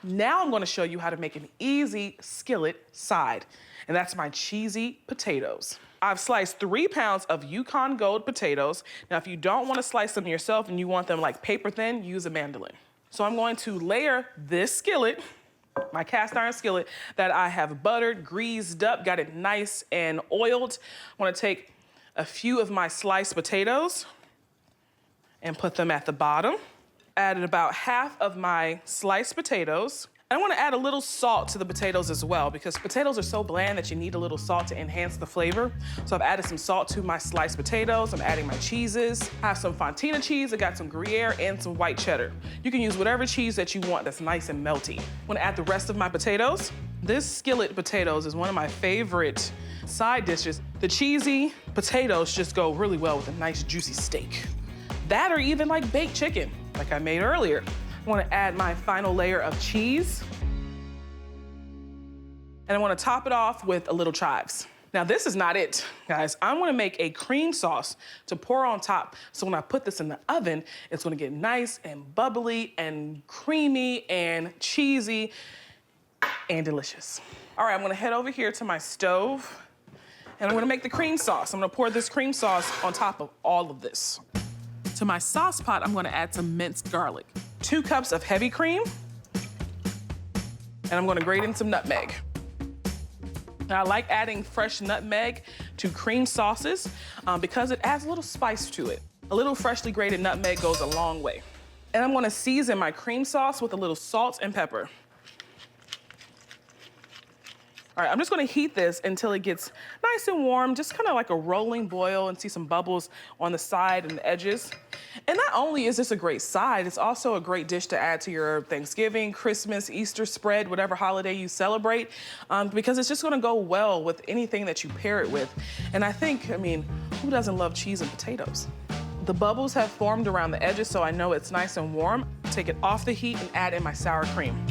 Now I'm gonna show you how to make an easy skillet side, and that's my cheesy potatoes. I've sliced 3 pounds of Yukon Gold potatoes. Now, if you don't wanna slice them yourself and you want them like paper thin, use a mandolin. So I'm going to layer this skillet, my cast iron skillet that I have buttered, greased up, got it nice and oiled. I wanna take a few of my sliced potatoes and put them at the bottom. Added about half of my sliced potatoes. I want to add a little salt to the potatoes as well because potatoes are so bland that you need a little salt to enhance the flavor. So I've added some salt to my sliced potatoes. I'm adding my cheeses. I have some Fontina cheese. I got some Gruyere and some white cheddar. You can use whatever cheese that you want that's nice and melty. I'm gonna add the rest of my potatoes. This skillet potatoes is one of my favorite side dishes. The cheesy potatoes just go really well with a nice juicy steak. That or even like baked chicken, like I made earlier. I wanna add my final layer of cheese. And I wanna top it off with a little chives. Now this is not it, guys. I'm gonna make a cream sauce to pour on top. So when I put this in the oven, it's gonna get nice and bubbly and creamy and cheesy and delicious. All right, I'm gonna head over here to my stove and I'm gonna make the cream sauce. I'm gonna pour this cream sauce on top of all of this. To my sauce pot, I'm gonna add some minced garlic, 2 cups of heavy cream, and I'm gonna grate in some nutmeg. Now, I like adding fresh nutmeg to cream sauces because it adds a little spice to it. A little freshly grated nutmeg goes a long way. And I'm gonna season my cream sauce with a little salt and pepper. All right, I'm just gonna heat this until it gets nice and warm, just kind of like a rolling boil and see some bubbles on the side and the edges. And not only is this a great side, it's also a great dish to add to your Thanksgiving, Christmas, Easter spread, whatever holiday you celebrate, because it's just gonna go well with anything that you pair it with. And I mean, who doesn't love cheese and potatoes? The bubbles have formed around the edges, so I know it's nice and warm. Take it off the heat and add in my sour cream.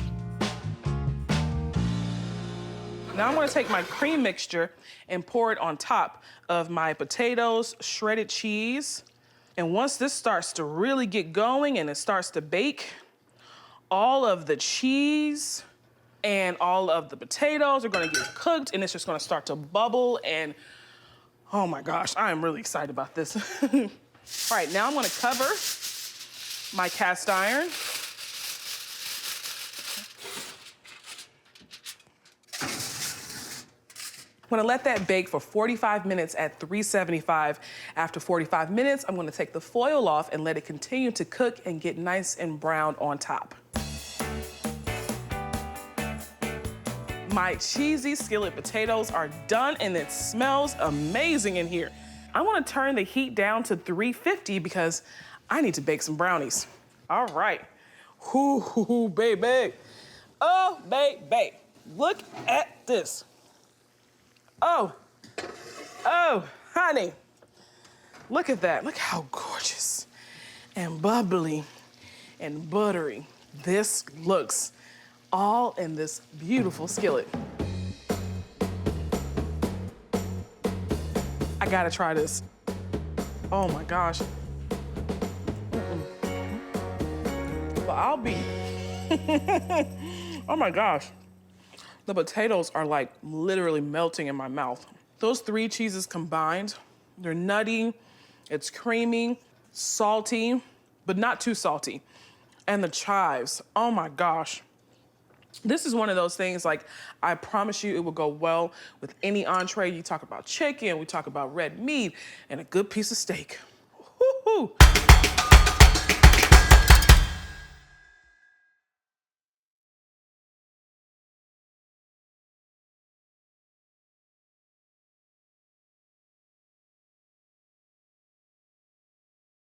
Now I'm gonna take my cream mixture and pour it on top of my potatoes, shredded cheese. And once this starts to really get going and it starts to bake, all of the cheese and all of the potatoes are gonna get cooked and it's just gonna start to bubble and oh my gosh, I am really excited about this. All right, now I'm gonna cover my cast iron. I'm gonna let that bake for 45 minutes at 375. After 45 minutes, I'm gonna take the foil off and let it continue to cook and get nice and brown on top. My cheesy skillet potatoes are done and it smells amazing in here. I wanna turn the heat down to 350 because I need to bake some brownies. All right, hoo, baby. Oh, baby, look at this. Oh, honey, look at that. Look how gorgeous and bubbly and buttery this looks, all in this beautiful skillet. I gotta try this. Oh my gosh. Well, I'll be, oh my gosh. The potatoes are like literally melting in my mouth. Those 3 cheeses combined, they're nutty, it's creamy, salty, but not too salty. And the chives, oh my gosh. This is one of those things, like, I promise you it will go well with any entree. You talk about chicken, we talk about red meat, and a good piece of steak. Woo-hoo.